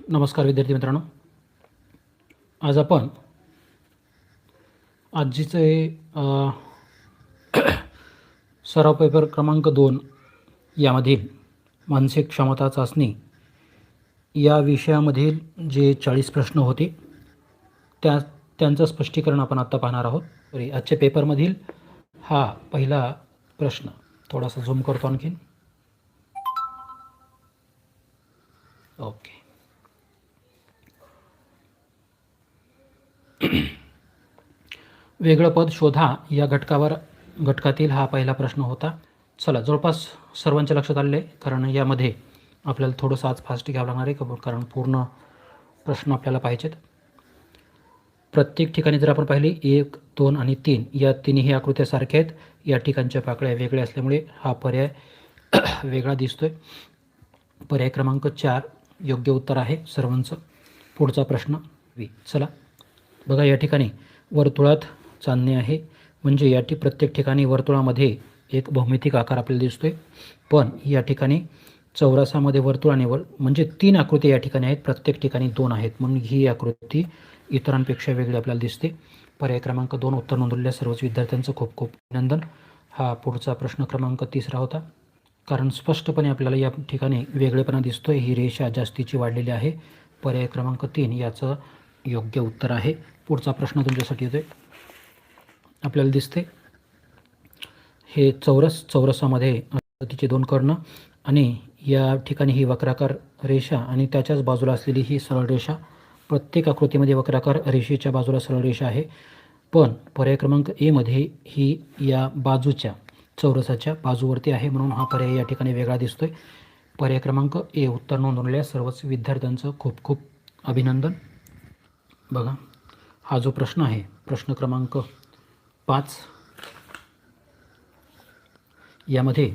नमस्कार विद्यार्थी मित्रांनो, आज आपण आजचे सराव पेपर क्रमांक 2 यामधील मानसिक क्षमता चाचणी या विषयामधील जे 40 प्रश्न होते त्यांचं स्पष्टीकरण आपण आत्ता पाहणार आहोत. आजच्या पेपरमधील हा पहिला प्रश्न, थोडासा झूम करतो आणखीन. ओके. वेगळं पद शोधा या घटकातील हा पहिला प्रश्न होता. चला, जवळपास सर्वांच्या लक्षात आलेले, कारण यामध्ये आपल्याला थोडंसं आज फास्ट घ्यावं लागणार आहे, कारण पूर्ण प्रश्न आपल्याला पाहिजेत. प्रत्येक ठिकाणी जर आपण पाहिली 1, 2 आणि 3 या तिन्ही आकृत्या सारख्या आहेत. या ठिकाणच्या पाकळ्या वेगळ्या असल्यामुळे हा पर्याय वेगळा दिसतोय. पर्याय क्रमांक 4 योग्य उत्तर आहे सर्वांचं. पुढचा प्रश्न. चला बघा, या ठिकाणी वर्तुळात चांदणे आहे, म्हणजे प्रत्येक ठिकाणी वर्तुळामध्ये एक भौमितिक आकार आपल्याला दिसतोय. पण या ठिकाणी चौरसामध्ये वर्तुळ आणि म्हणजे 3 आकृती या ठिकाणी आहेत, प्रत्येक ठिकाणी 2 आहेत, म्हणून ही आकृती इतरांपेक्षा वेगळी आपल्याला दिसते. पर्याय क्रमांक 2 उत्तर नोंदवलेल्या सर्वच विद्यार्थ्यांचं खूप खूप अभिनंदन. हा पुढचा प्रश्न क्रमांक 3 होता, कारण स्पष्टपणे आपल्याला या ठिकाणी वेगळेपणा दिसतोय. ही रेषा जास्तीची वाढलेली आहे. पर्याय क्रमांक 3 याचं योग्य उत्तर आहे. पुढचा प्रश्न तुमच्यासाठी येतोय. आपल्याला दिसते हे चौरसामध्ये तिचे 2 कर्ण आणि या ठिकाणी ही वक्राकार रेषा आणि त्याच्याच बाजूला असलेली ही सरळ रेषा. प्रत्येक आकृतीमध्ये वक्राकार रेषेच्या बाजूला सरळ रेषा आहे, पण पर्याय क्रमांक ए मध्ये ही या बाजूच्या चौरसाच्या बाजूवरती आहे, म्हणून हा पर्याय या ठिकाणी वेगळा दिसतोय. पर्याय क्रमांक ए उत्तर नोंदवलेल्या सर्वच विद्यार्थ्यांचं खूप खूप अभिनंदन. बघा, हा जो प्रश्न आहे, प्रश्न क्रमांक 5, यामध्ये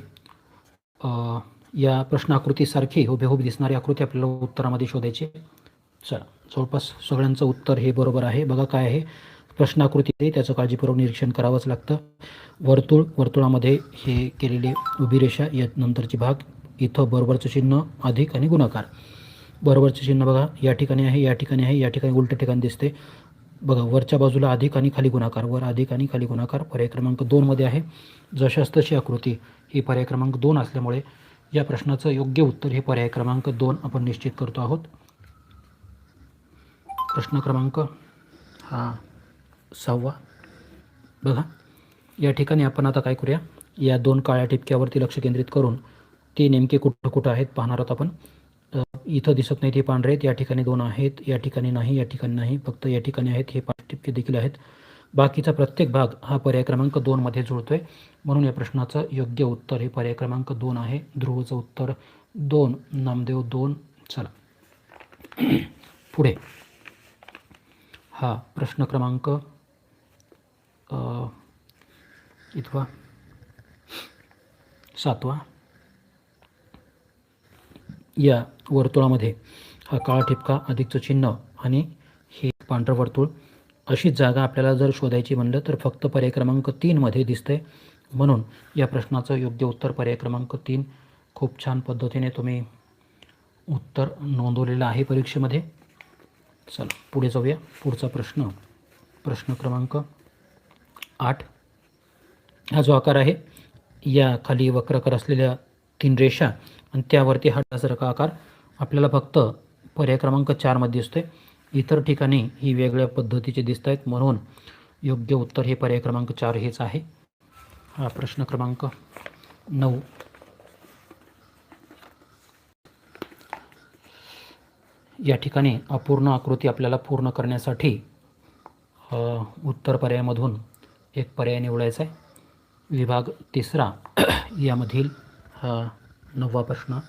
या प्रश्न आकृतीसारखी हुबेहूब दिसणारी आकृती आपल्याला उत्तरामध्ये शोधायची. चला, जवळपास सगळ्यांचं उत्तर हे बरोबर आहे. बघा काय आहे प्रश्न आकृती, त्याचं काळजीपूर्वक निरीक्षण करावंच लागतं. वर्तुळामध्ये हे केलेले उभी रेषा, या नंतरची भाग, इथं बरोबरचं चिन्ह, अधिक आणि गुणाकार. बरोबरचं चिन्ह बघा या ठिकाणी आहे, या ठिकाणी आहे, या ठिकाणी उलट्या ठिकाणी दिसते. बघा, वरच्या बाजूला अधिक आणि खाली गुणाकार, वर अधिक आणि खाली गुणाकार. पर्याय क्रमांक 2 मध्ये आहे. जशास तशी आकृती ही पर्याय क्रमांक 2 असल्यामुळे या प्रश्नाचं योग्य उत्तर हे पर्याय क्रमांक 2 आपण निश्चित करतो आहोत. प्रश्न क्रमांक 6. बघा, या ठिकाणी आपण आता काय करूया, या 2 काळ्या ठिपक्यावरती लक्ष केंद्रित करून ते नेमके कुठं कुठं आहेत पाहणार आहोत आपण. इथं दिसत नाही, ते पांढरे आहेत. या ठिकाणी 2 आहेत, या ठिकाणी नाही, या ठिकाणी नाही, फक्त या ठिकाणी आहेत. हे 5 ठिपके देखील आहेत. बाकीचा प्रत्येक भाग हा पर्याय क्रमांक 2 मध्ये जुळतोय, म्हणून या प्रश्नाचं योग्य उत्तर हे पर्याय क्रमांक 2 आहे. ध्रुवचं उत्तर 2, नामदेव 2. चला पुढे. हा प्रश्न क्रमांक इथवा 7. या वर्तुळामध्ये हा काळा ठिपका, अधिकचं चिन्ह आणि हे पांढरं वर्तुळ, अशी जागा आपल्याला जर शोधायची म्हणलं तर फक्त पर्याय क्रमांक 3 मध्ये दिसतंय, म्हणून या प्रश्नाचं योग्य उत्तर पर्याय क्रमांक 3. खूप छान पद्धतीने तुम्ही उत्तर नोंदवलेलं आहे परीक्षेमध्ये. चला पुढे जाऊया. पुढचा प्रश्न क्रमांक 8. हा जो आकार आहे, या खाली वक्राकार असलेल्या 3 रेषा आणि त्यावरती हा डासासारखा आकार आपल्याला फक्त पर्याय क्रमांक 4 मध्ये दिसतोय. इतर ठिकाणी ही वेगळ्या पद्धतीचे दिसत आहेत, म्हणून योग्य उत्तर हे पर्याय क्रमांक 4 हेच आहे. हा प्रश्न क्रमांक 9. या ठिकाणी अपूर्ण आकृती आपल्याला पूर्ण करण्यासाठी उत्तर पर्यायामधून एक पर्याय निवडायचा आहे. विभाग 3 यामधील हा 9वा प्रश्न.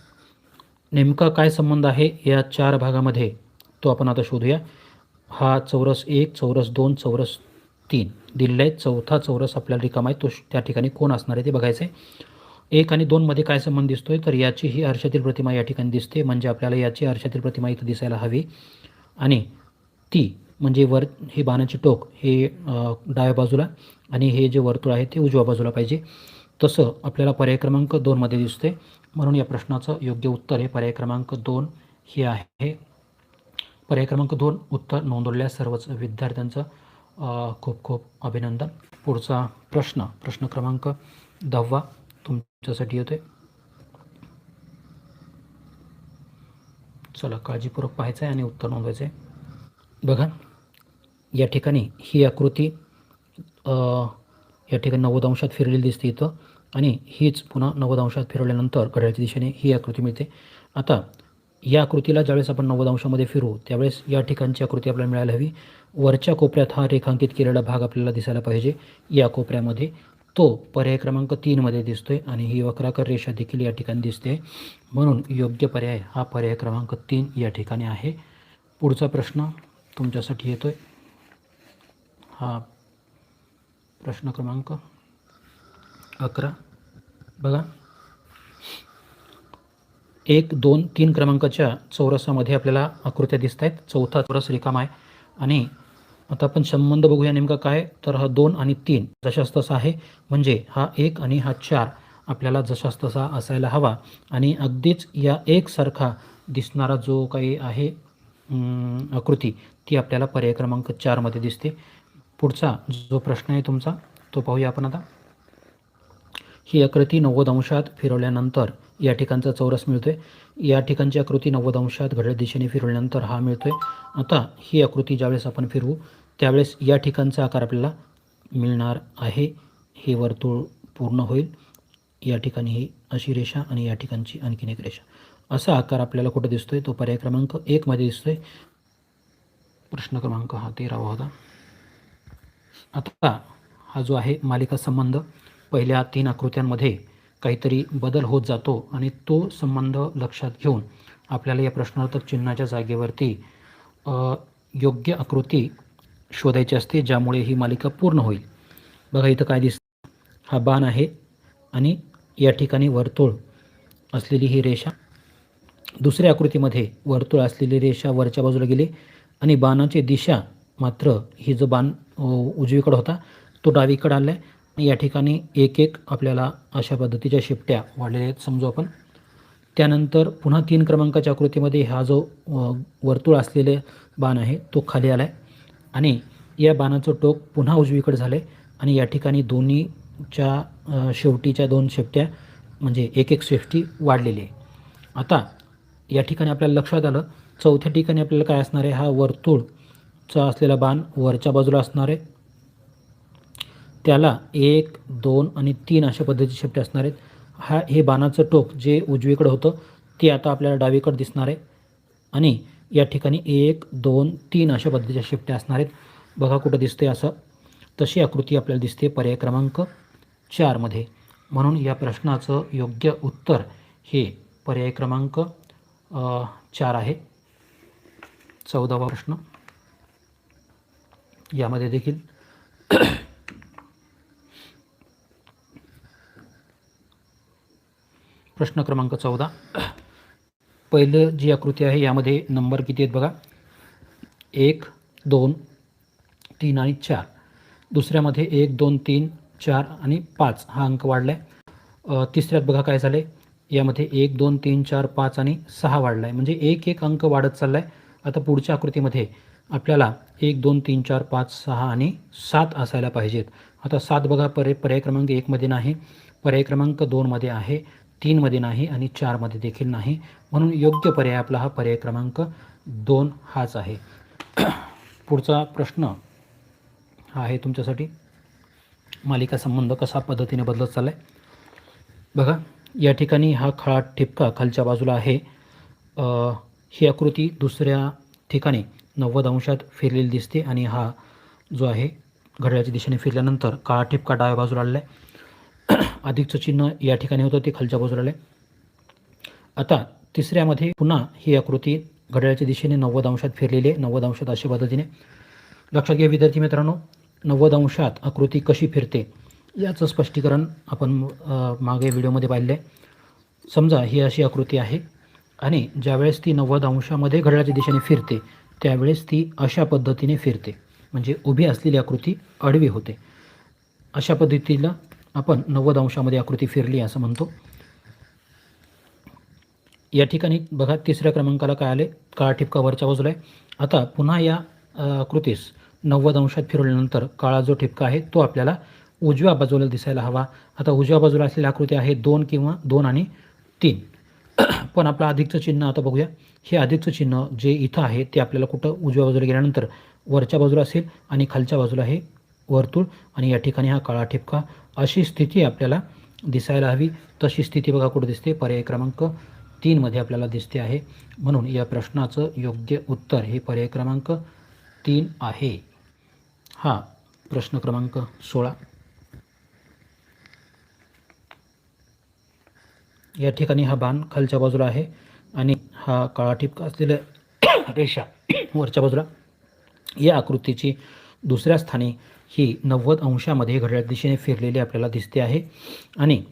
नेमका काय संबंध आहे या 4 भागामध्ये, तो आपण आता शोधूया. हा चौरस 1, चौरस 2, चौरस 3 दिलेला आहे. चौथा चौरस आपल्याला रिकामा आहे, तो त्या ठिकाणी कोण असणार आहे ते बघायचं आहे. 1 आणि 2 मध्ये काय संबंध दिसतोय, तर याची ही आरशातील प्रतिमा या ठिकाणी दिसते, म्हणजे आपल्याला याची आरशातील प्रतिमा इथं दिसायला हवी. आणि ती म्हणजे वर हे बाणाचे टोक हे डाव्या बाजूला आणि हे जे वर्तुळ आहे ते उजव्या बाजूला पाहिजे. तसं आपल्याला पर्याय क्रमांक 2 मध्ये दिसते, म्हणून या प्रश्नाचं योग्य उत्तर हे पर्याय क्रमांक 2 हे आहे. पर्याय क्रमांक 2 उत्तर नोंदवलेल्या सर्वच विद्यार्थ्यांचं खूप खूप अभिनंदन. पुढचा प्रश्न क्रमांक 10 तुमच्यासाठी येतोय. चला काळजीपूर्वक पाहायचं आहे आणि उत्तर नोंदवायचं आहे. बघा या ठिकाणी ही आकृती या ठिकाणी 90 अंशात फिरलेली दिसते इथं, आणि हीच पुन्हा 90 अंशात फिरवल्यानंतर घड्याळाच्या दिशेने ही आकृती मिळते. आता या आकृतीला ज्यावेळेस आपण 90 अंशामध्ये फिरवू त्यावेळेस या ठिकाणची आकृती आपल्याला मिळायला हवी. वरच्या कोपऱ्यात हा रेखांकित केलेला भाग आपल्याला दिसायला पाहिजे. या कोपऱ्यामध्ये तो पर्याय क्रमांक 3मध्ये दिसतोय आणि ही वक्राकार रेषा देखील या ठिकाणी दिसते. म्हणून योग्य पर्याय हा पर्याय क्रमांक 3 या ठिकाणी आहे. पुढचा प्रश्न तुमच्यासाठी येतोय. हा प्रश्न क्रमांक 11. बघा 1, 2, 3 क्रमांकाच्या चौरसामध्ये आपल्याला आकृत्या दिसत आहेत. चौथा चौरस रिकामा आहे आणि आता आपण संबंध बघूया नेमका काय. तर हा 2 आणि 3 जशास तसा आहे, म्हणजे हा 1 आणि हा 4 आपल्याला जशास तसा असायला हवा आणि अगदीच या एकसारखा दिसणारा जो काही आहे आकृती ती आपल्याला पर्याय क्रमांक 4मध्ये दिसते. पुढचा जो प्रश्न आहे तुमचा तो पाहूया आपण आता. ही आकृती 90 अंशात फिरवल्यानंतर या ठिकाणचा चौरस मिळतोय. या ठिकाणची आकृती 90 अंशात घड्याळ दिशेने फिरवल्यानंतर हा मिळतोय. आता ही आकृती ज्यावेळेस आपण फिरवू त्यावेळेस या ठिकाणचा आकार आपल्याला मिळणार आहे. हे वर्तुळ पूर्ण होईल. या ठिकाणी ही अशी रेषा आणि या ठिकाणची आणखीन एक रेषा, असा आकार आपल्याला कुठं दिसतोय तो पर्याय क्रमांक 1मध्ये दिसतोय. प्रश्न क्रमांक हा 13वा होता. आता हा जो आहे मालिका संबंध पहिल्या 3 आकृत्यांमध्ये काहीतरी बदल होत जातो आणि तो संबंध लक्षात घेऊन आपल्याला या प्रश्नार्थक चिन्हाच्या जागेवरती योग्य आकृती शोधायची असते ज्यामुळे ही मालिका पूर्ण होईल. बघा इथं काय दिसतं. हा बाण आहे आणि या ठिकाणी वर्तुळ असलेली ही रेषा. दुसऱ्या आकृतीमध्ये वर्तुळ असलेली रेषा वरच्या बाजूला गेली आणि बाणाची दिशा मात्र ही जो बाण उजवीकडे होता तो डावीकडे आला आहे. या ठिकाणी एक एक आपल्याला अशा पद्धतीच्या शिपट्या वाढलेल्या आहेत समजू आपण. त्यानंतर पुन्हा 3 क्रमांकाच्या आकृतीमध्ये हा जो वर्तुळ असलेले बाण आहे तो खाली आला आहे आणि या बाणाचं टोक पुन्हा उजवीकडे झालं आहे आणि या ठिकाणी दोन्हीच्या शेवटीच्या 2 शेपट्या म्हणजे एक एक शेपटी वाढलेली आहे. आता या ठिकाणी आपल्याला लक्षात आलं. चौथ्या ठिकाणी आपल्याला काय असणार आहे, हा वर्तुळचा असलेला बाण वरच्या बाजूला असणार आहे. त्याला 1, 2 आणि 3 अशा पद्धतीचे शेपटे असणार आहेत. हे बाणाचं टोक जे उजवीकडे होतं ते आता आपल्याला डावीकडे दिसणार आहे आणि या ठिकाणी 1, 2, 3 अशा पद्धतीच्या शेपट्या असणार आहेत. बघा कुठं दिसते असं. तशी आकृती आपल्याला दिसते पर्याय क्रमांक 4मध्ये. म्हणून या प्रश्नाचं योग्य उत्तर हे पर्याय क्रमांक 4 आहे. 14वा प्रश्न यामध्ये देखील प्रश्न क्रमांक 14. पहिलं जी आकृती आहे यामध्ये नंबर किती आहेत बघा, 1, 2, 3 आणि 4. दुसऱ्यामध्ये 1, 2, 3, 4 आणि 5 हा अंक वाढला आहे. तिसऱ्यात बघा काय झालं आहे, यामध्ये 1, 2, 3, 4, 5 आणि 6 वाढला आहे, म्हणजे एक एक अंक वाढत चालला आहे. आता पुढच्या आकृतीमध्ये आपल्याला 1, 2, 3, 4, 5, 6 आणि 7 असायला पाहिजेत. आता 7 बघा पर्याय क्रमांक 1मध्ये नाही, पर्याय क्रमांक 2मध्ये आहे, 3मध्ये नाही आणि 4मध्ये देखील नाही. म्हणून योग्य पर्याय आपला हा पर्याय क्रमांक 2 हाच आहे. पुढचा प्रश्न हा आहे तुमच्यासाठी, मालिका संबंध कसा पद्धतीने बदलत चालला आहे. बघा या ठिकाणी हा खळा ठिपका खालच्या बाजूला आहे. ही आकृती दुसऱ्या ठिकाणी 90 अंशात फिरलेली दिसते आणि हा जो आहे घड्याळाच्या दिशेने फिरल्यानंतर काळा ठिपका डाव्या बाजूला आलेला आहे. अधिकचं चिन्ह या ठिकाणी होतं ते खालच्या बाजूला आलं आहे. आता तिसऱ्यामध्ये पुन्हा ही आकृती घड्याळाच्या दिशेने 90 अंशात फिरलेली आहे. 90 अंशात अशा पद्धतीने लक्षात घ्या विद्यार्थी मित्रांनो, 90 अंशात आकृती कशी फिरते याचं स्पष्टीकरण आपण मागे व्हिडिओमध्ये पाहिलं आहे. समजा ही अशी आकृती आहे आणि ज्यावेळेस ती 90 अंशामध्ये घड्याळाच्या दिशेने फिरते त्यावेळेस ती अशा पद्धतीने फिरते, म्हणजे उभी असलेली आकृती आडवी होते. अशा पद्धतीला आपण 90 अंशामध्ये आकृती फिरली असं म्हणतो. या ठिकाणी बघा तिसऱ्या क्रमांकाला काय आले, काळा ठिपका वरच्या बाजूला आहे. आता पुन्हा या कृतीस 90 अंशात फिरवल्यानंतर काळा जो ठिपका आहे तो आपल्याला उजव्या बाजूला दिसायला हवा. आता उजव्या बाजूला असलेली आकृती आहे 2 किंवा 2 आणि 3. पण आपलं अधिकचं चिन्ह आता बघूया. हे अधिकचं चिन्ह जे इथं आहे ते आपल्याला कुठं उजव्या बाजूला गेल्यानंतर वरच्या बाजूला असेल आणि खालच्या बाजूला हे वर्तुळ आणि या ठिकाणी हा काळा ठिपका. अशी स्थिती आपल्याला दिसायला हवी. तशी स्थिती बघा कुठं दिसते, पर्याय क्रमांक 3 मध्ये आपल्याला दिसते आहे. म्हणून या प्रश्नाचं योग्य उत्तर हे पर्याय क्रमांक 3 आहे. हा प्रश्न क्रमांक 16. या ठिकाणी हा बाण खालच्या बाजूला आहे आणि हा काळा ठिपका असलेल्या रेषा वरच्या बाजूला. या आकृतीची दुसऱ्या स्थानी ही 90 अंशामध्ये घड्याळ दिशेने फिरलेली आपल्याला दिसते आहे. आणि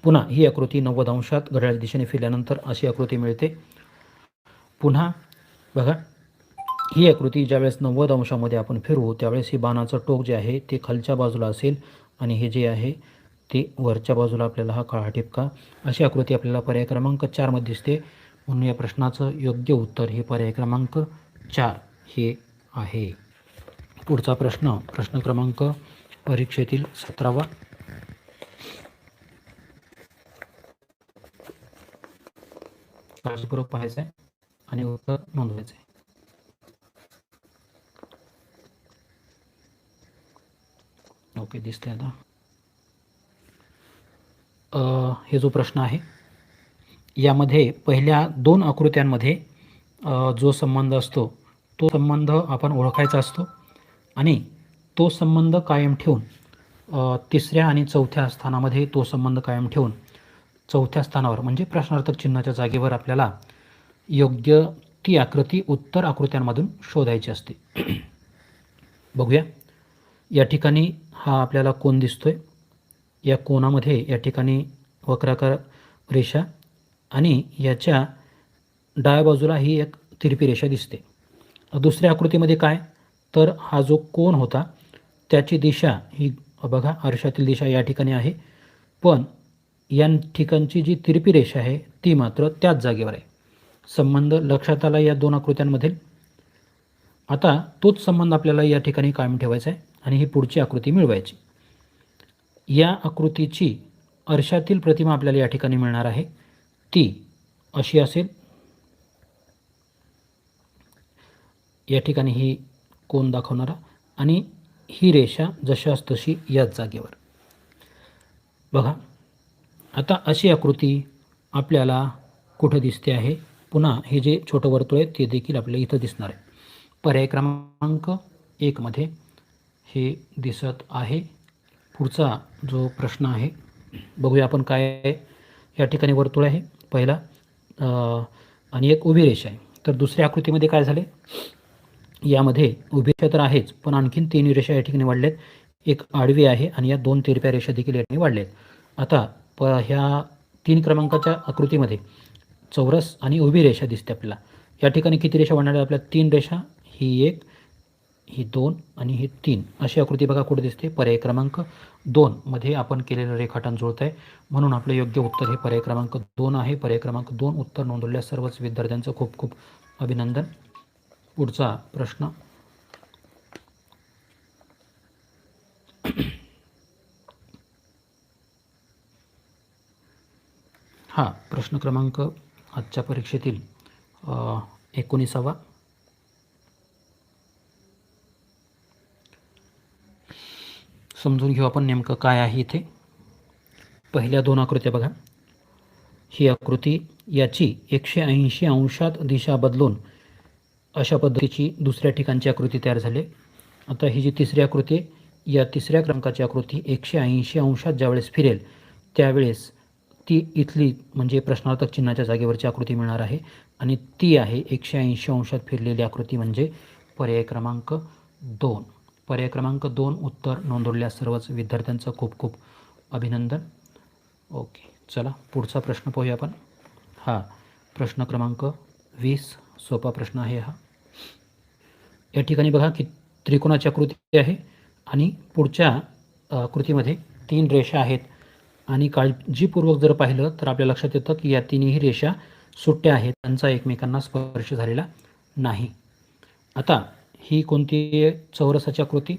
पुन्हा ही आकृती 90 अंशात घड्याळ दिशेने फिरल्यानंतर अशी आकृती मिळते. पुन्हा बघा, ही आकृती ज्यावेळेस 90 अंशामध्ये आपण फिरवू त्यावेळेस ही बाणाचं टोक जे आहे ते खालच्या बाजूला असेल आणि हे जे आहे ते वरच्या बाजूला आपल्याला हा काळा ठिपका. अशी आकृती आपल्याला पर्याय क्रमांक 4 मध्ये दिसते. म्हणून या प्रश्नाचं योग्य उत्तर हे पर्याय क्रमांक 4 हे आहे. पुढचा प्रश्न, प्रश्न क्रमांक परीक्षेतील 17वा. काळजीपूर्वक पाहायचं आहे आणि उत्तर नोंदवायचं आहे. ओके, दिसते आता. हे जो प्रश्न आहे यामध्ये पहिल्या 2 आकृत्यांमध्ये जो संबंध असतो तो संबंध आपण ओळखायचा असतो आणि तो संबंध कायम ठेवून तिसऱ्या आणि चौथ्या स्थानामध्ये तो संबंध कायम ठेवून चौथ्या स्थानावर म्हणजे प्रश्नार्थक चिन्हाच्या जागेवर आपल्याला योग्य ती आकृती उत्तर आकृत्यांमधून शोधायची असते. बघूया. या ठिकाणी हा आपल्याला कोन दिसतोय. या कोनामध्ये या ठिकाणी वक्राकार रेषा आणि याच्या डाव्या बाजूला ही एक तिरपी रेषा दिसते. दुसऱ्या आकृतीमध्ये काय, तर हा जो कोन होता त्याची दिशा ही बघा आरशातील दिशा या ठिकाणी आहे, पण या ठिकाणची जी तिरपी रेषा आहे ती मात्र त्याच जागेवर आहे. संबंध लक्षात आला या 2 आकृत्यांमधील. आता तोच संबंध आपल्याला या ठिकाणी कायम ठेवायचा आहे आणि ही पुढची आकृती मिळवायची. या आकृतीची आरशातील प्रतिमा आपल्याला या ठिकाणी मिळणार आहे. ती अशी असेल. या ठिकाणी ही कोन दाखवणारा आणि ही रेषा जशास तशी याच जागेवर. बघा, आता अशी आकृती आपल्याला कुठं दिसते आहे. पुन्हा हे जे छोटं वर्तुळ आहे ते देखील आपल्याला इथं दिसणार आहे. पर्याय क्रमांक 1 मध्ये हे दिसत आहे. पुढचा जो प्रश्न आहे बघूया आपण काय आहे. या ठिकाणी वर्तुळ आहे पहिला आणि एक उभी रेषा आहे. तर दुसऱ्या आकृतीमध्ये काय झाले, यामध्ये उभी रेषा तर आहेच पण आणखीन 3 रेषा या ठिकाणी वाढल्यात. एक आडवी आहे आणि या 2 तिरप्या रेषा देखील या ठिकाणी वाढल्यात. आता ह्या 3 क्रमांकाच्या आकृतीमध्ये चौरस आणि उभी रेषा दिसते आपल्याला. या ठिकाणी किती रेषा वाढणार आहेत आपल्या, 3 रेषा. ही 1, ही 2 आणि ही 3 अशी आकृती बघा कुठे दिसते, पर्याय क्रमांक 2 मध्ये आपण केलेलं रेखाटन जुळत आहे. म्हणून आपलं योग्य उत्तर हे पर्याय क्रमांक 2 आहे. पर्याय क्रमांक 2 उत्तर नोंदवलेल्या सर्वच विद्यार्थ्यांचं खूप खूप अभिनंदन. पुढचा प्रश्न, हा प्रश्न क्रमांक आजच्या परीक्षेतील 19वा. समजून घेऊ आपण नेमकं काय आहे इथे. पहिल्या 2 आकृत्या बघा. ही आकृती याची 180 अंशात दिशा बदलून अशा पद्धतीची दुसऱ्या ठिकाणची आकृती तयार झाली. आता ही जी तिसरी आकृती आहे या तिसऱ्या क्रमांकाची आकृती 180 अंशात ज्यावेळेस फिरेल त्यावेळेस ती इथली म्हणजे प्रश्नार्थक चिन्हाच्या जागेवरची आकृती मिळणार आहे आणि ती आहे 180 अंशात फिरलेली आकृती म्हणजे पर्याय क्रमांक 2. पर्याय क्रमांक 2 उत्तर नोंदवलेल्या सर्वच विद्यार्थ्यांचं खूप खूप अभिनंदन. ओके, चला पुढचा प्रश्न पाहूया आपण. हा प्रश्न क्रमांक 20. सोपा प्रश्न आहे हा. या ठिकाणी बघा की त्रिकोणाची आकृती आहे आणि पुढच्या आकृतीमध्ये 3 रेषा आहेत आणि काळजीपूर्वक जर पाहिलं तर आपल्या लक्षात येतं की या 3ही रेषा सुट्ट्या आहेत त्यांचा एकमेकांना स्पर्श झालेला नाही. आता ही कोणती आहे? चौरसाची आकृती,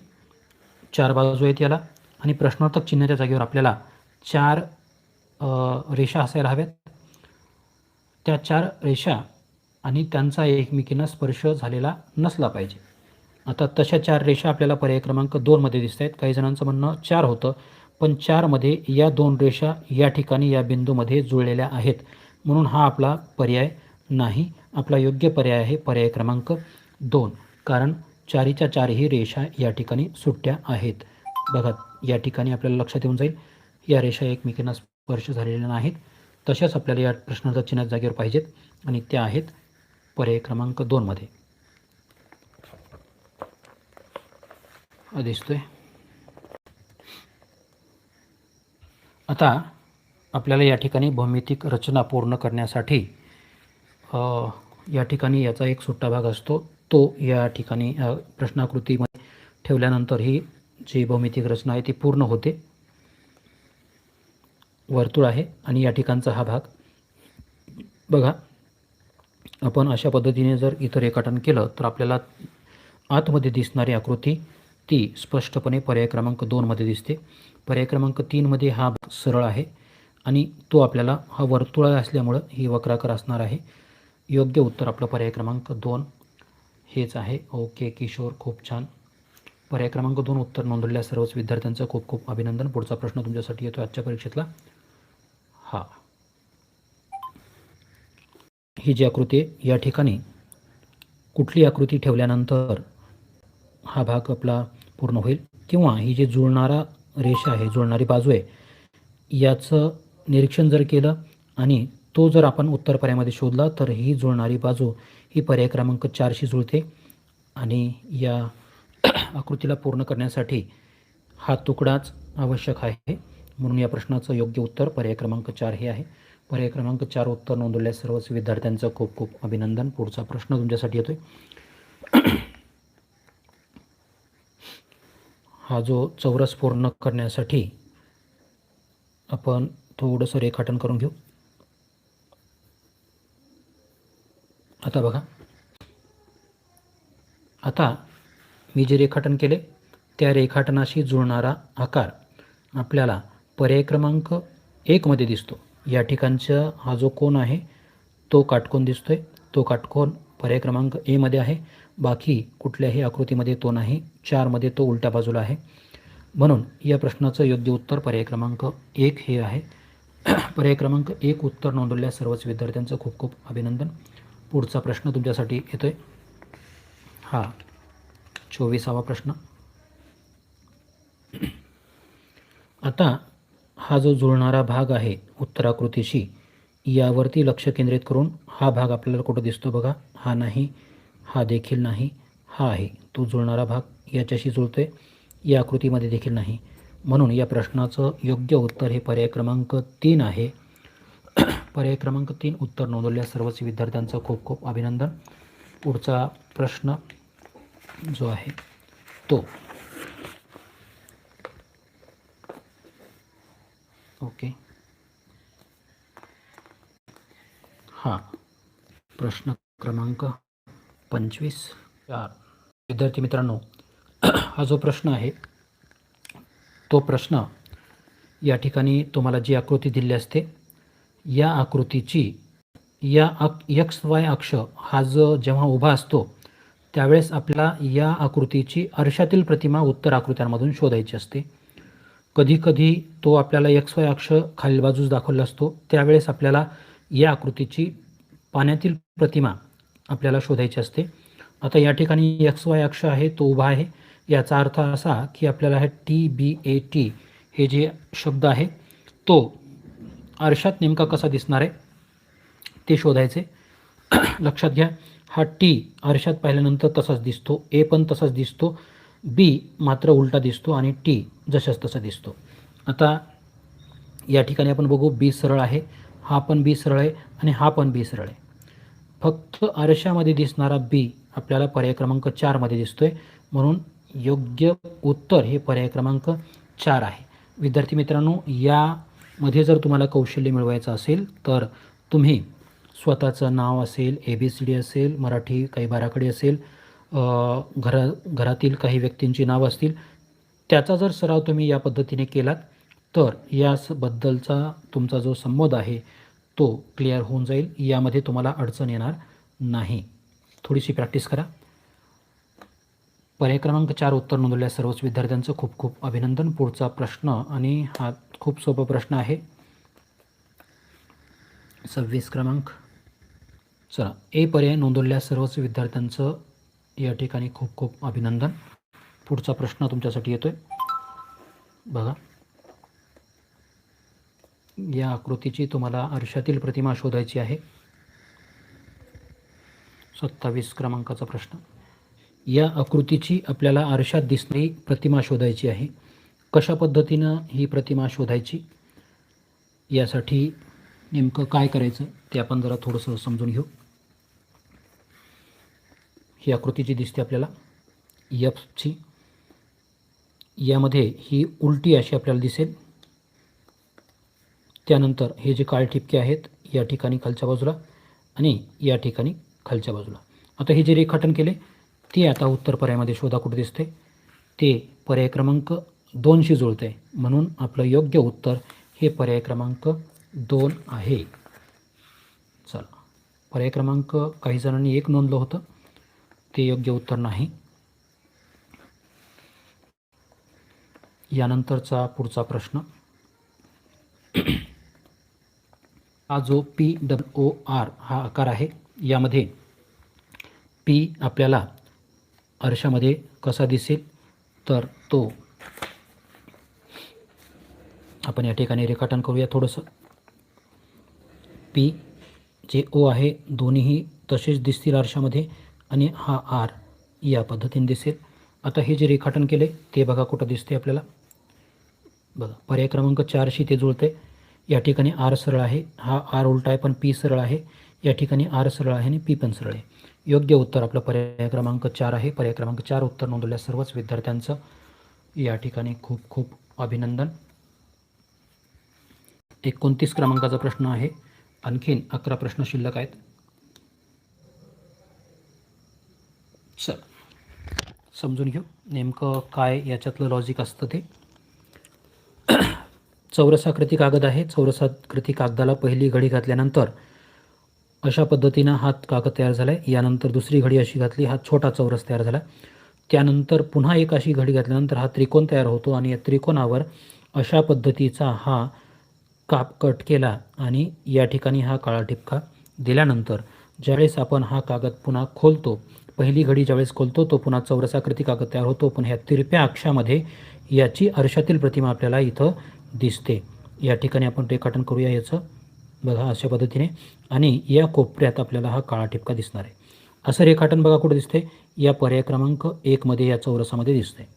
4 बाजू आहेत याला आणि प्रश्नार्थक चिन्हाच्या जागेवर आपल्याला 4 रेषा असायला हव्यात. त्या 4 रेषा आणि त्यांचा एकमेकींना स्पर्श झालेला नसला पाहिजे. आता तशा 4 रेषा आपल्याला पर्याय क्रमांक 2 मध्ये दिसत आहेत. काही जणांचं म्हणणं 4 होतं, पण 4 मध्ये या 2 रेषा या ठिकाणी या बिंदूमध्ये जुळलेल्या आहेत, म्हणून हा आपला पर्याय नाही. आपला योग्य पर्याय आहे पर्याय क्रमांक 2, कारण 4च्या 4 ही रेषा या ठिकाणी सुट्ट्या आहेत. बघा या ठिकाणी आपल्याला लक्षात येऊन जाईल या रेषा एकमेकींना स्पर्श झालेल्या नाहीत. तशाच आपल्याला या प्रश्नाचा चिन्ह जागेवर पाहिजेत आणि त्या आहेत पर्याय क्रमांक 2 मध्ये. दिसतोय. आता आपल्याला या ठिकाणी भौमितिक रचना पूर्ण करण्यासाठी या ठिकाणी याचा एक सुट्टा भाग असतो, तो या ठिकाणी प्रश्नाकृतीमध्ये ठेवल्यानंतर ही जी भौमितिक रचना आहे ती पूर्ण होते. वर्तुळ आहे आणि या ठिकाणचा हा भाग बघा. आपण अशा पद्धतीने जर इतर रेखाटन केलं तर आपल्याला आतमध्ये दिसणारी आकृती ती स्पष्टपणे पर्याय क्रमांक 2 मध्ये दिसते. पर्याय क्रमांक 3 मध्ये हा भाग सरळ आहे आणि तो आपल्याला हा वर्तुळ असल्यामुळं ही वक्राकार असणार आहे. योग्य उत्तर आपलं पर्याय क्रमांक 2 हेच आहे. ओके किशोर, खूप छान. पर्याय क्रमांक 2 उत्तर नोंदवलेल्या सर्वच विद्यार्थ्यांचं खूप खूप अभिनंदन. पुढचा प्रश्न तुमच्यासाठी येतो आजच्या परीक्षेतला. हा ही जी आकृती आहे या ठिकाणी कुठली आकृती ठेवल्यानंतर हा भाग आपला पूर्ण होईल, किंवा ही जी जुळणारा रेषा आहे, जुळणारी बाजू आहे, याचं निरीक्षण जर केलं आणि तो जर आपण उत्तर पर्यायामध्ये शोधला तर ही जुळणारी बाजू ही पर्याय क्रमांक 4शी जुळते. आणि या आकृतीला पूर्ण करण्यासाठी हा तुकडाच आवश्यक आहे, म्हणून या प्रश्नाचं योग्य उत्तर पर्याय क्रमांक 4 हे आहे. पर्याय क्रमांक 4 उत्तर नोंदवलेल्या सर्वच विद्यार्थ्यांचं खूप खूप अभिनंदन. पुढचा प्रश्न तुमच्यासाठी येतोय. हा जो चौरस पूर्ण करण्यासाठी आपण थोडंसं रेखाटन करून घेऊ. आता बघा, आता मी जे रेखाटन केले त्या रेखाटनाशी जुळणारा आकार आपल्याला पर्याय क्रमांक 1 मध्ये दिसतो. या ठिकाणचा हा जो कोन आहे तो काटकोन दिसतोय. तो काटकोन पर्याय क्रमांक ए मध्ये आहे. बाकी कुठल्याही आकृतीमध्ये तो नाही. 4 मध्ये तो उलट्या बाजूला आहे, म्हणून या प्रश्नाचं योग्य उत्तर पर्याय क्रमांक 1 हे आहे. पर्याय क्रमांक 1 उत्तर नोंदवलेल्या सर्वच विद्यार्थ्यांचं खूप खूप अभिनंदन. पुढचा प्रश्न तुमच्यासाठी येतोय. हा 24वा प्रश्न. आता हा जो जुळणारा भाग आहे उत्तराकृतीशी, यावरती लक्ष केंद्रित करून हा भाग आपल्याला कुठं दिसतो बघा. हा नाही, हा देखील नाही, हा आहे. तो जुळणारा भाग याच्याशी जुळतोय, या आकृतीमध्ये देखील नाही, म्हणून या प्रश्नाचं योग्य उत्तर हे पर्याय क्रमांक 3 आहे. पर्याय क्रमांक 3 उत्तर नोंदवलेल्या सर्वच विद्यार्थ्यांचं खूप खूप अभिनंदन. पुढचा प्रश्न जो आहे तो ओके. हा प्रश्न क्रमांक 25. विद्यार्थी मित्रांनो, हा जो प्रश्न आहे तो प्रश्न या ठिकाणी तुम्हाला जी आकृती दिली असते या आकृतीची या एक्स वाय अक्ष हा जो जेव्हा उभा असतो त्यावेळेस आपल्याला या आकृतीची आरशातील प्रतिमा उत्तर आकृत्यांमधून शोधायची असते. कधीकधी तो आपल्याला एक्स वाय अक्ष खालील बाजूस दाखवलेला असतो, त्यावेळेस आपल्याला या आकृतीची पाण्यातील प्रतिमा आपल्याला शोधायची असते. आता या ठिकाणी एक्स वाय अक्ष आहे तो उभा आहे, याचा अर्थ असा की आपल्याला हे TBAT हे जे शब्द आहे तो आरशात नेमका कसा दिसणार आहे ते शोधायचे. लक्षात घ्या, हा टी आरशात पाहिल्यानंतर तसाच दिसतो, ए पण तसाच दिसतो, बी मात्र उलटा दिसतो आणि टी जशाच तसा दिसतो. आता या ठिकाणी आपण बघू, बी सरळ आहे, हा पण बी सरळ आहे आणि हा पण बी सरळ आहे. फक्त आरशामध्ये दिसणारा बी आपल्याला पर्याय क्रमांक 4 मध्ये दिसतोय, म्हणून योग्य उत्तर हे पर्याय क्रमांक 4 आहे. विद्यार्थी मित्रांनो, यामध्ये जर तुम्हाला कौशल्य मिळवायचं असेल तर तुम्ही स्वतःचं नाव असेल, ABCD असेल, मराठी काही बाराखडी असेल, घरातील काही व्यक्तींची नावं असतील, त्याचा जर सराव तुम्ही या पद्धतीने केलात तर याबद्दलचा तुमचा जो संवाद आहे तो क्लिअर होऊन जाईल. यामध्ये तुम्हाला अडचण येणार नाही. थोडीशी प्रॅक्टिस करा. पर्याय क्रमांक 4 उत्तर नोंदवलेल्या सर्वच विद्यार्थ्यांचं खूप खूप अभिनंदन. पुढचा प्रश्न, आणि हा खूप सोपा प्रश्न आहे. 26 क्रमांक. चला, ए पर्याय नोंदवलेल्या सर्वच विद्यार्थ्यांचं या ठिकाणी खूप खूप अभिनंदन. पुढचा प्रश्न तुमच्यासाठी येतोय बघा. या आकृतीची तुम्हाला आरशातील प्रतिमा शोधायची आहे. 27 क्रमांकाचा प्रश्न. या आकृतीची आपल्याला आरशात दिसणारी प्रतिमा शोधायची आहे. कशा पद्धतीनं ही प्रतिमा शोधायची, यासाठी नेमकं काय करायचं ते आपण जरा थोडंसं समजून घेऊ. ही आकृती जी दिसते आपल्याला Fची, यामध्ये ही उलटी अशी आपल्याला दिसेल. त्यानंतर हे जे काळे ठिपके आहेत या ठिकाणी खालच्या बाजूला आणि या ठिकाणी खालच्या बाजूला. आता हे जे रेखाटन केले ते आता उत्तर पर्यायामध्ये शोधा कुठे दिसते. ते पर्याय क्रमांक 2शी जुळते, म्हणून आपलं योग्य उत्तर हे पर्याय क्रमांक 2 आहे. चला, पर्याय क्रमांक काही जणांनी 1 नोंदलं होतं, ते योग्य उत्तर नाही. यानंतरचा पुढचा प्रश्न. हा जो POR हा आकार आहे, यामध्ये P आपल्याला आरशामध्ये कसा दिसेल तर तो आपण या ठिकाणी रेखाटन करूया थोडंसं. P जे O आहे दोन्हीही तसेच दिसतील आरशामध्ये, आणि हा R या पद्धतीने दिसेल. आता हे जे रेखाटन केले ते बघा कुठं दिसते आपल्याला. बघा, पर्याय क्रमांक 4शी ते जुळते. या ठिकाणी R सरळ आहे, हा R उलटा आहे पण P सरळ आहे. या ठिकाणी R सरळ आहे आणि P पण सरळ आहे. योग्य उत्तर आपलं पर्याय क्रमांक 4 आहे. पर्याय क्रमांक 4 उत्तर नोंदवलेल्या सर्वच विद्यार्थ्यांचं या ठिकाणी खूप खूप अभिनंदन. 29 क्रमांकाचा प्रश्न आहे. आणखीन 11 प्रश्न शिल्लक आहेत. चल, समजून घेऊ नेमकं काय याच्यातलं लॉजिक असतं ते. चौरसाकृती कागद आहे. चौरसाकृती कागदाला पहिली घडी घातल्यानंतर अशा पद्धतीनं हा कागद तयार झाला आहे. यानंतर दुसरी घडी अशी घातली, हा छोटा चौरस तयार झाला. त्यानंतर पुन्हा एक अशी घडी घातल्यानंतर हा त्रिकोण तयार होतो, आणि या त्रिकोणावर अशा पद्धतीचा हा काप कट केला, आणि या ठिकाणी हा काळा ठिपका दिल्यानंतर ज्यावेळेस आपण हा कागद पुन्हा खोलतो, पहिली घडी ज्यावेळेस खोलतो तो पुन्हा चौरसाकृती कागद तयार होतो. पण ह्या तिरप्या अक्षामध्ये याची आरशातील प्रतिमा आपल्याला इथं दिसते. या ठिकाणी आपण रेखाटन करूया याचं. बघा अशा पद्धतीने, आणि या कोपऱ्यात आपल्याला हा काळा ठिपका दिसणार आहे. असं रेखाटन बघा कुठे दिसते, या पर्याय क्रमांक 1 मध्ये या चौरसामध्ये दिसते.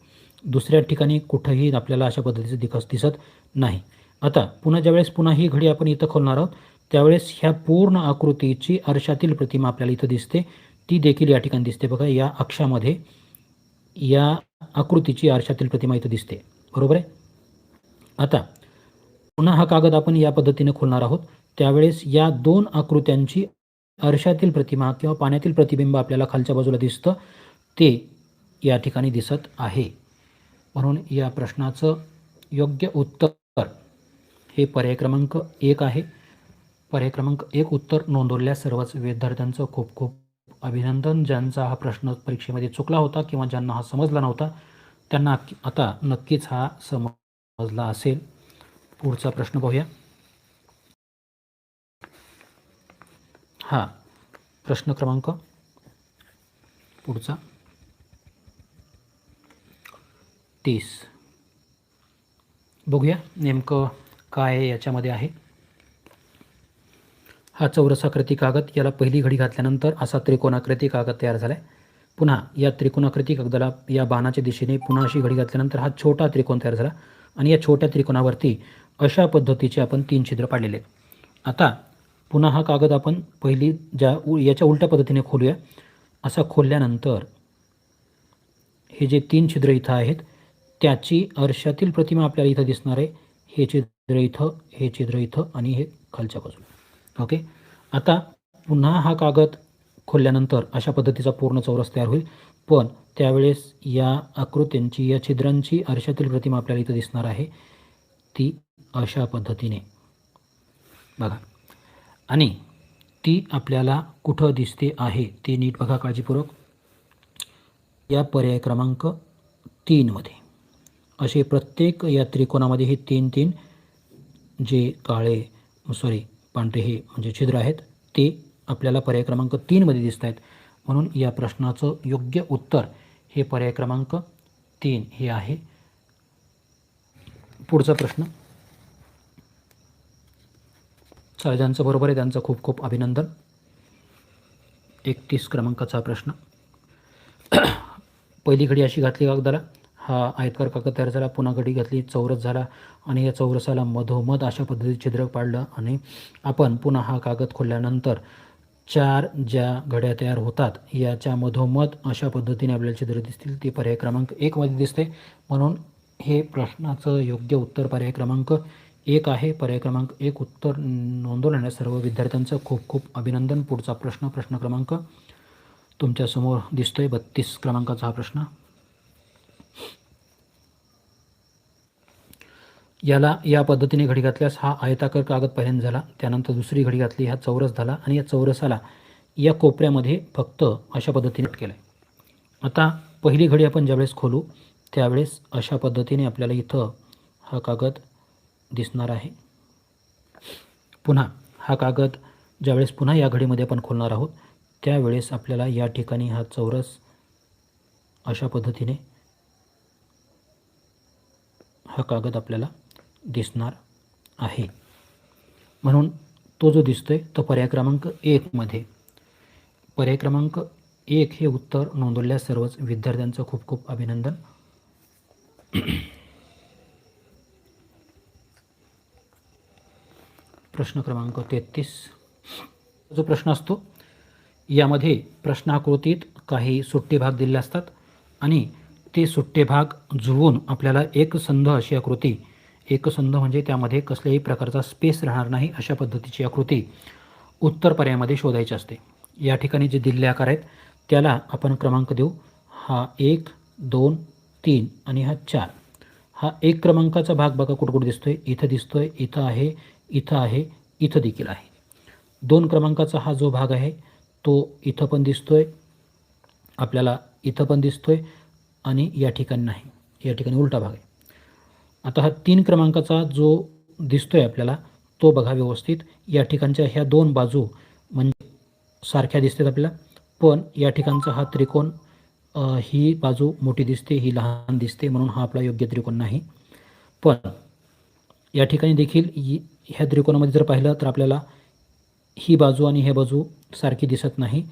दुसऱ्या ठिकाणी कुठंही आपल्याला अशा पद्धतीचं दिसत नाही. आता ज्यावेळेस पुन्हा ही घडी आपण इथं खोलणार आहोत त्यावेळेस ह्या पूर्ण आकृतीची आरशातील प्रतिमा आपल्याला इथं दिसते. ती देखील या ठिकाणी दिसते. बघा, या अक्षामध्ये या आकृतीची आरशातील प्रतिमा इथं दिसते, बरोबर आहे. आता पुन्हा हा कागद आपण या पद्धतीने खोलणार आहोत त्यावेळेस या 2 आकृत्यांची आरशातील प्रतिमा किंवा पाण्यातील प्रतिबिंब आपल्याला खालच्या बाजूला दिसतं, ते या ठिकाणी दिसत आहे. म्हणून या प्रश्नाचं योग्य उत्तर हे पर्याय क्रमांक 1 आहे. पर्याय क्रमांक 1 उत्तर नोंदवलेल्या सर्वच विद्यार्थ्यांचं खूप खूप अभिनंदन. ज्यांचा हा प्रश्न परीक्षेमध्ये चुकला होता किंवा ज्यांना हा समजला नव्हता त्यांना आता नक्कीच हा समजला असेल. पुढचा प्रश्न पाहूया. हा प्रश्न क्रमांक पुढचा 30. बघूया नेमकं काय याच्यामध्ये आहे. हा चौरसाकृती कागद, याला पहिली घडी घातल्यानंतर असा त्रिकोणाकृती कागद तयार झाला आहे. पुन्हा या त्रिकोणाकृती कागदाला या बाणाच्या दिशेने पुन्हा अशी घडी घातल्यानंतर हा छोटा त्रिकोण तयार झाला, आणि या छोट्या त्रिकोणावरती अशा पद्धतीचे आपण 3 छिद्र पाडलेले आहेत. आता पुन्हा हा कागद आपण पहिली याच्या उलट्या पद्धतीने खोलूया. असा खोलल्यानंतर हे जे 3 छिद्र इथं आहेत त्याची आरशातील प्रतिमा आपल्याला इथं दिसणार आहे. हे छिद्र इथं, हे छिद्र इथं, आणि हे खालच्या बाजूला. ओके. आता पुन्हा हा कागद खोलल्यानंतर अशा पद्धतीचा पूर्ण चौरस तयार होईल, पण त्यावेळेस या आकृत्यांची, या छिद्रांची आरशातील प्रतिमा आपल्याला इथं दिसणार आहे, ती अशा पद्धतीने बघा. आणि ती आपल्याला कुठं दिसते आहे ते नीट बघा काळजीपूर्वक. या पर्याय क्रमांक 3 मध्ये असे प्रत्येक या त्रिकोणामध्ये हे 3 जे पांढरे हे म्हणजे छिद्र आहेत ते आपल्याला पर्याय क्रमांक 3 मध्ये दिसत आहेत. म्हणून या प्रश्नाचं योग्य उत्तर हे पर्याय क्रमांक 3 हे आहे. पुढचा प्रश्न. चला, ज्यांचं बरोबर आहे त्यांचं खूप खूप अभिनंदन. 31 क्रमांकाचा प्रश्न. पहिली घडी अशी घातली कागदाला, हा आयतकार कागद तयार झाला. पुन्हा घडी घातली, चौरस झाला आणि या चौरसाला मधोमध अशा पद्धतीने छिद्र पाडलं आणि आपण पुन्हा हा कागद खोलल्यानंतर 4 ज्या घड्या तयार होतात याच्या मधोमध अशा पद्धतीने आपल्याला छिद्र दिसतील. ते पर्याय क्रमांक 1 मध्ये दिसते. म्हणून हे प्रश्नाचं योग्य उत्तर पर्याय क्रमांक 1 आहे. पर्याय क्रमांक 1 उत्तर नोंदवल्याने सर्व विद्यार्थ्यांचं खूप खूप अभिनंदन. पुढचा प्रश्न, प्रश्न क्रमांक तुमच्यासमोर दिसतोय 32 क्रमांकाचा हा प्रश्न. याला या पद्धतीने घडी घातल्यास हा आयताकार कागद पहिल्यांदा झाला. त्यानंतर दुसरी घडी घातली, हा चौरस झाला आणि या चौरसाला या कोपऱ्यामध्ये फक्त अशा पद्धतीने केलं आहे. आता पहिली घडी आपण ज्यावेळेस खोलू त्यावेळेस अशा पद्धतीने आपल्याला इथं हा कागद दिसणार आहे. पुन्हा हा कागद ज्यावेळेस पुन्हा या घडीमध्ये आपण खोलणार आहोत त्यावेळेस आपल्याला या ठिकाणी हा चौरस अशा पद्धतीने हा कागद आपल्याला दिसणार आहे. म्हणून तो जो दिसतोय तो पर्याय क्रमांक 1 मध्ये. पर्याय क्रमांक 1 हे उत्तर नोंदवल्यास सर्वच विद्यार्थ्यांचं खूप खूप अभिनंदन. प्रश्न क्रमांक 33 जो प्रश्न असतो यामध्ये प्रश्नाकृतीत काही सुट्टे भाग दिलेले असतात आणि ते सुट्टे भाग जुळवून आपल्याला एकसंध अशी आकृती, एकसंध म्हणजे त्यामध्ये कसल्याही प्रकारचा स्पेस राहणार नाही अशा पद्धतीची आकृती उत्तर पर्यायामध्ये शोधायची असते. या ठिकाणी जे दिलेले आकार आहेत त्याला आपण क्रमांक देऊ. हा 1, 2, 3 आणि हा 4. हा 1 क्रमांकाचा भाग बघा कुठं कुठं दिसतोय, इथं दिसतोय, इथं आहे, इथं आहे, इथं देखील आहे. 2 क्रमांकाचा हा जो भाग आहे तो इथं पण दिसतोय आपल्याला, इथं पण दिसतोय आणि या ठिकाणी नाही, या ठिकाणी उलटा भाग आहे. आता हा 3 क्रमांकाचा जो दिसतोय आपल्याला तो बघा व्यवस्थित. या ठिकाणच्या ह्या 2 बाजू म्हणजे सारख्या दिसतात आपल्याला, पण या ठिकाणचा हा त्रिकोण, ही बाजू मोठी दिसते, ही लहान दिसते, म्हणून हा आपला योग्य त्रिकोण नाही. पण या ठिकाणी देखील ह्या त्रिकोणामध्ये जर पाहिलं तर आपल्याला ही बाजू आणि ही बाजू सारखी दिसत नाही.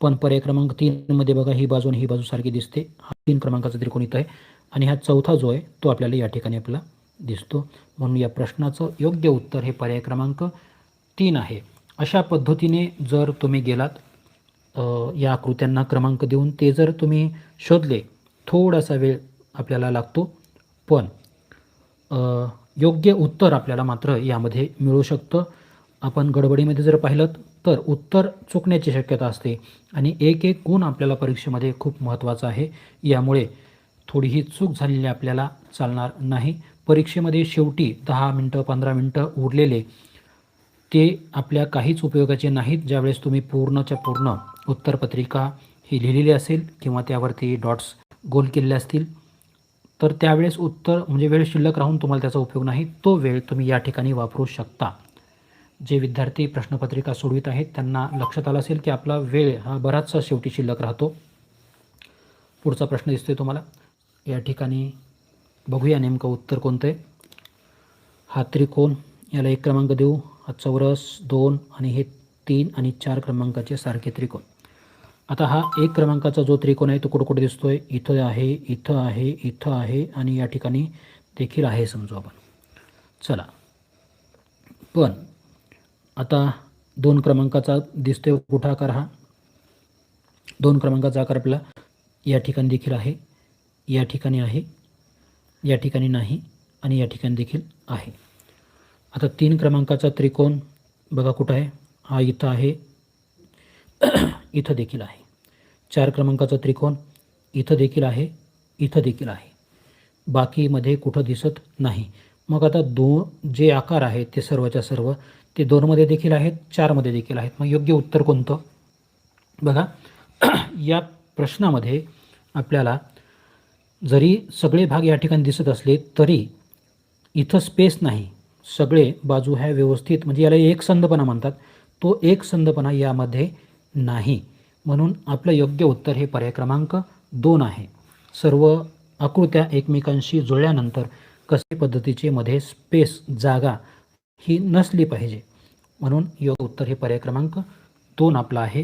पण पर्याय क्रमांक 3 मध्ये बघा ही बाजू आणि ही बाजू सारखी दिसते. हा 3 क्रमांकाचा त्रिकोण इथं आहे आणि हा चौथा जो आहे तो आपल्याला या ठिकाणी आपल्याला दिसतो. म्हणून या प्रश्नाचं योग्य उत्तर हे पर्याय क्रमांक 3 आहे. अशा पद्धतीने जर तुम्ही गेलात या आकृत्यांना क्रमांक देऊन ते जर तुम्ही शोधले, थोडासा वेळ आपल्याला लागतो, पण योग्य उत्तर आपल्याला मात्र यामध्ये मिळू शकतं. आपण गडबडीमध्ये जर पाहिलं तर उत्तर चुकण्याची शक्यता असते आणि एक एक गुण आपल्याला परीक्षेमध्ये खूप महत्त्वाचा आहे. यामुळे थोडीही चूक झालेली आपल्याला चालणार नाही. परीक्षेमध्ये शेवटी 10 मिनटं 15 मिनटं उरलेले ते आपल्या काहीच उपयोगाचे नाहीत. ज्यावेळेस तुम्ही पूर्णच्या पूर्ण उत्तरपत्रिका ही लिहिलेली असेल किंवा त्यावरती डॉट्स गोल केलेले असतील तर त्यावेळेस उत्तर म्हणजे वेळ शिल्लक राहून तुम्हाला त्याचा उपयोग नाही. तो वेळ तुम्ही या ठिकाणी वापरू शकता. जे विद्यार्थी प्रश्नपत्रिका सोडवित आहेत त्यांना लक्षात आलं असेल की आपला वेळ हा बराचसा शेवटी शिल्लक राहतो. पुढचा प्रश्न दिसतोय तुम्हाला या ठिकाणी. बघूया नेमकं उत्तर कोणतं आहे. हा त्रिकोण, याला 1 क्रमांक देऊ. हा चौरस 2 आणि हे 3 आणि 4 क्रमांकाचे सारखे त्रिकोण. आता हा 1 क्रमांकाचा जो त्रिकोण आहे तो कुठं कुठे दिसतोय, इथं आहे, इथं आहे, इथं आहे आणि या ठिकाणी देखील आहे समजू आपण. चला, पण आता 2 क्रमांकाचा दिसतोय कुठं आकार, हा 2 क्रमांकाचा आकार आपला या ठिकाणी देखील आहे, या ठिकाणी आहे, या ठिकाणी नाही आणि या ठिकाणी देखील आहे. आता 3 क्रमांकाचा त्रिकोण बघा कुठं आहे, हा इथं आहे, इथं देखील आहे. 4 क्रमांकाचा त्रिकोण इथं देखील आहे, इथं देखील आहे. बाकीमध्ये कुठं दिसत नाही. मग आता जे आकार आहेत ते सर्वच्या सर्व ते 2मध्ये देखील आहेत, 4मध्ये देखील आहेत. मग योग्य उत्तर कोणतं? बघा या प्रश्नामध्ये आपल्याला जरी सगळे भाग या ठिकाणी दिसत असले तरी इथं स्पेस नाही. सगळे बाजू ह्या व्यवस्थित म्हणजे याला एकसंधपणा म्हणतात. तो एकसंधपणा यामध्ये नाही. म्हणून आपलं योग्य उत्तर हे पर्याय क्रमांक 2 आहे. सर्व आकृत्या एकमेकांशी जुळल्यानंतर कसे पद्धतीचे मध्ये स्पेस जागा ही नसली पाहिजे. म्हणून योग्य उत्तर हे पर्याय क्रमांक 2 आपला आहे.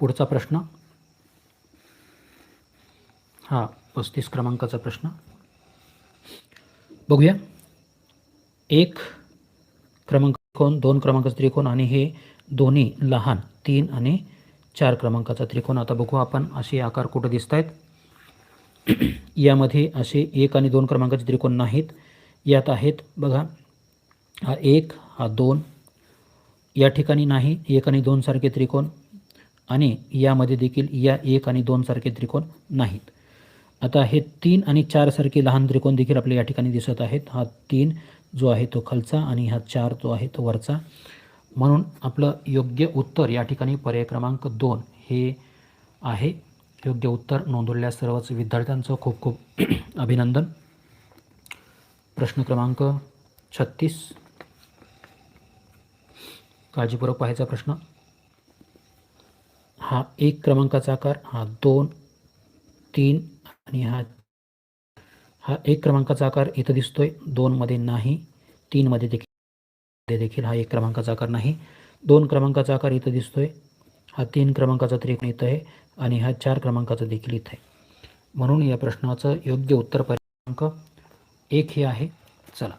पुढचा प्रश्न हा 35 क्रमांकाचा प्रश्न बघूया. 1 क्रमांक त्रिकोण, 2 क्रमांकाचा त्रिकोण आणि हे दोन्ही लहान 3 आणि 4 क्रमांकाचा त्रिकोण. आता बघू आपण असे आकार कुठं दिसत आहेत. यामध्ये असे 1 आणि 2 क्रमांकाचे त्रिकोण नाहीत. यात आहेत बघा, हा 1 हा 2 या ठिकाणी नाही. 1 आणि 2 सारखे त्रिकोण आणि यामध्ये देखील या 1 आणि 2 सारखे त्रिकोण नाहीत. आता हे 3 आणि 4 सारखे लहान त्रिकोण देखील आपल्या या ठिकाणी दिसत आहेत. हा 3 जो आहे तो खालचा आणि हा 4 जो आहे तो वरचा. म्हणून आपलं योग्य उत्तर या ठिकाणी पर्याय क्रमांक 2 हे आहे. योग्य उत्तर नोंदवलेल्या सर्वच विद्यार्थ्यांचं खूप खूप अभिनंदन. प्रश्न क्रमांक 36 काळजीपूर्वक पाहायचा प्रश्न. हा 1 क्रमांकाचा आकार, हा 2, 3 आणि हा 1 क्रमांकाचा आकार इथं दिसतोय, 2मध्ये नाही, 3मध्ये देखील हा 1 क्रमांकाचा आकार नाही. 2 क्रमांकाचा आकार इथं दिसतोय, हा 3 क्रमांकाचा त्रिकोण इथं आहे आणि हा 4 क्रमांकाचा देखील इथं आहे. म्हणून या प्रश्नाचं योग्य उत्तर पर्याय क्रमांक 1 हे आहे. चला,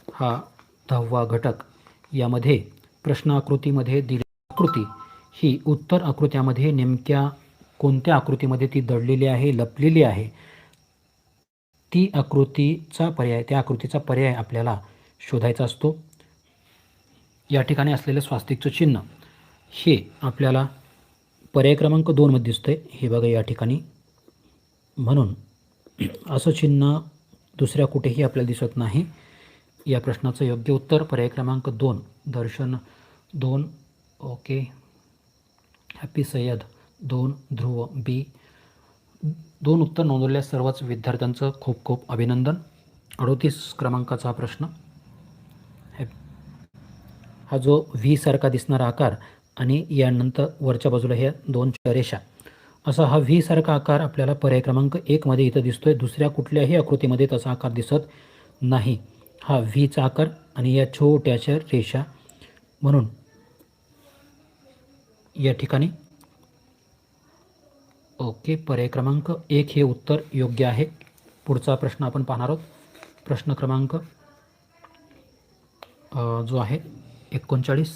हा 10वा घटक. यामध्ये प्रश्न आकृतीमध्ये दिलेली आकृती ही उत्तर आकृत्यामध्ये नेमक्या कोणत्या आकृतीमध्ये ती दडलेली आहे, लपलेली आहे, ती आकृतीचा पर्याय, त्या आकृतीचा पर्याय आपल्याला शोधायचा असतो. या ठिकाणी असलेलं स्वास्तिकचं चिन्ह हे आपल्याला पर्याय क्रमांक 2 मध्ये दिसतंय. हे बघा या ठिकाणी. म्हणून असं चिन्ह दुसऱ्या कुठेही आपल्याला दिसत नाही. या प्रश्नाचं योग्य उत्तर पर्याय क्रमांक 2 दर्शन 2 ओके, हॅपी सय्यद 2 ध्रुव बी. 2 उत्तर नोंदवलेल्या सर्वच विद्यार्थ्यांचं खूप खूप अभिनंदन. 38 क्रमांकाचा प्रश्न. हा जो व्ही सारखा दिसणारा आकार आणि यानंतर वरच्या बाजूला ह्या 2 रेषा, असा हा व्ही सारखा आकार आपल्याला पर्याय क्रमांक 1 मध्ये इथं दिसतोय. दुसऱ्या कुठल्याही आकृतीमध्ये तसा आकार दिसत नाही. हा व्हीचा आकार आणि या छोट्याशा रेषा. म्हणून या ठिकाणी ओके, पर्याय क्रमांक 1 हे उत्तर योग्य आहे. पुढचा प्रश्न आपण पाहणार आहोत. प्रश्न क्रमांक जो आहे 39.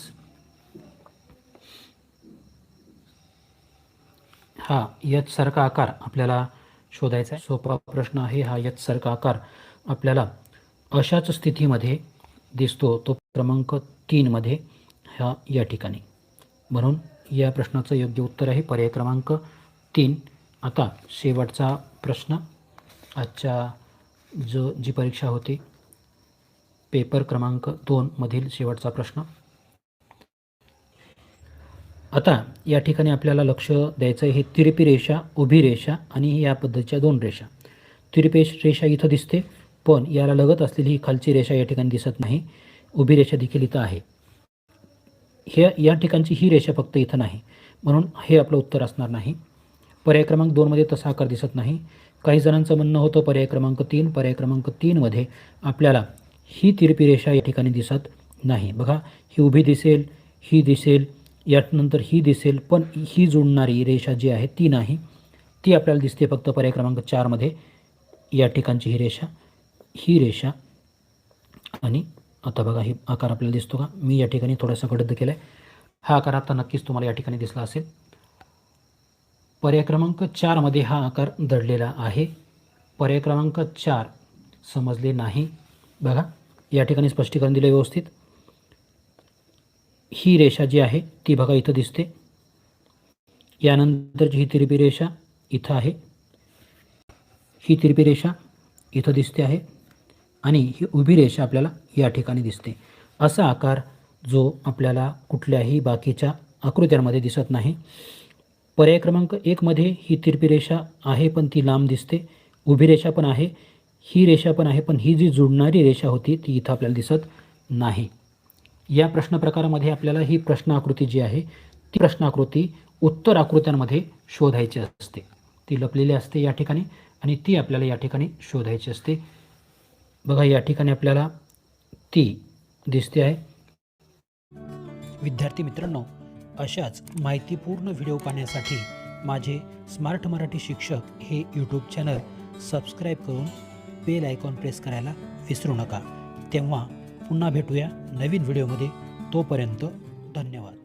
हा एच सारखा आकार आपल्याला शोधायचा आहे. सोपा प्रश्न आहे. हा एच सारखा आकार आपल्याला अशाच स्थितीमध्ये दिसतो, तो क्रमांक 3 मध्ये हा या ठिकाणी. म्हणून या प्रश्नाचं योग्य उत्तर आहे पर्याय क्रमांक 3. आता शेवटचा प्रश्न, आजच्या जी परीक्षा होती पेपर क्रमांक 2 मधील शेवटचा प्रश्न. आता या ठिकाणी आपल्याला लक्ष द्यायचं आहे. तिरपी रेषा, उभी रेषा आणि या पद्धतीच्या 2 रेषा. तिरपी रेषा इथं दिसते, पण याला लगत असलेली ही खालची रेषा या ठिकाणी दिसत नाही. उभी रेषा देखील इथं आहे. या ठिकाणची ही रेषा फक्त इथं नाही. म्हणून हे आपलं उत्तर असणार नाही. पर्याय क्रमांक 2 मध्ये तसा आकार दिसत नाही. काही जणांचं म्हणणं होतं पर्याय क्रमांक 3. पर्याय क्रमांक 3 मध्ये आपल्याला ही तिरपी रेषा या ठिकाणी दिसत नाही. बघा, ही उभी दिसेल, ही दिसेल, यानंतर ही दिसेल, पण ही जोडणारी रेषा जी आहे ती नाही. ती आपल्याला दिसते फक्त पर्याय क्रमांक 4 मध्ये. या ठिकाणची ही रेषा आणि आता बघा ही आकार आपल्याला दिसतो का? मी या ठिकाणी थोडासा गडद केला आहे. हा आकार आता नक्कीच तुम्हाला या ठिकाणी दिसला असेल. पर्याय क्रमांक 4 मध्ये हा आकार दडलेला आहे. पर्याय क्रमांक 4 समजले नाही. बघा या ठिकाणी स्पष्टीकरण दिले व्यवस्थित. ही रेषा जी आहे ती बघा इथं दिसते, यानंतरची ही तिरपी रेषा इथं आहे, ही तिरपी रेषा इथं दिसते आहे आणि ही उभी रेषा आपल्याला या ठिकाणी दिसते. असा आकार जो आपल्याला कुठल्याही बाकीच्या आकृत्यांमध्ये दिसत नाही. पर्याय क्रमांक 1 मध्ये ही तिरपी रेषा आहे पण ती लांब दिसते, उभी रेषा पण आहे, ही रेषा पण आहे, पण ही जी जुळणारी रेषा होती ती इथं आपल्याला दिसत नाही. या प्रश्न प्रकारामध्ये आपल्याला ही प्रश्न आकृती जी आहे ती प्रश्न आकृती उत्तर आकृत्यांमध्ये शोधायची असते. ती लपलेली असते या ठिकाणी आणि ती आपल्याला या ठिकाणी शोधायची असते. बघा या ठिकाणी आपल्याला ती दिसते आहे. विद्यार्थी मित्रांनो, अशाच माहितीपूर्ण व्हिडिओ पाहण्यासाठी माझे स्मार्ट मराठी शिक्षक हे यूट्यूब चॅनल सबस्क्राईब करून बेल आयकॉन प्रेस करायला विसरू नका. तेव्हा पुन्हा भेटूया नवीन व्हिडिओमध्ये. तोपर्यंत धन्यवाद.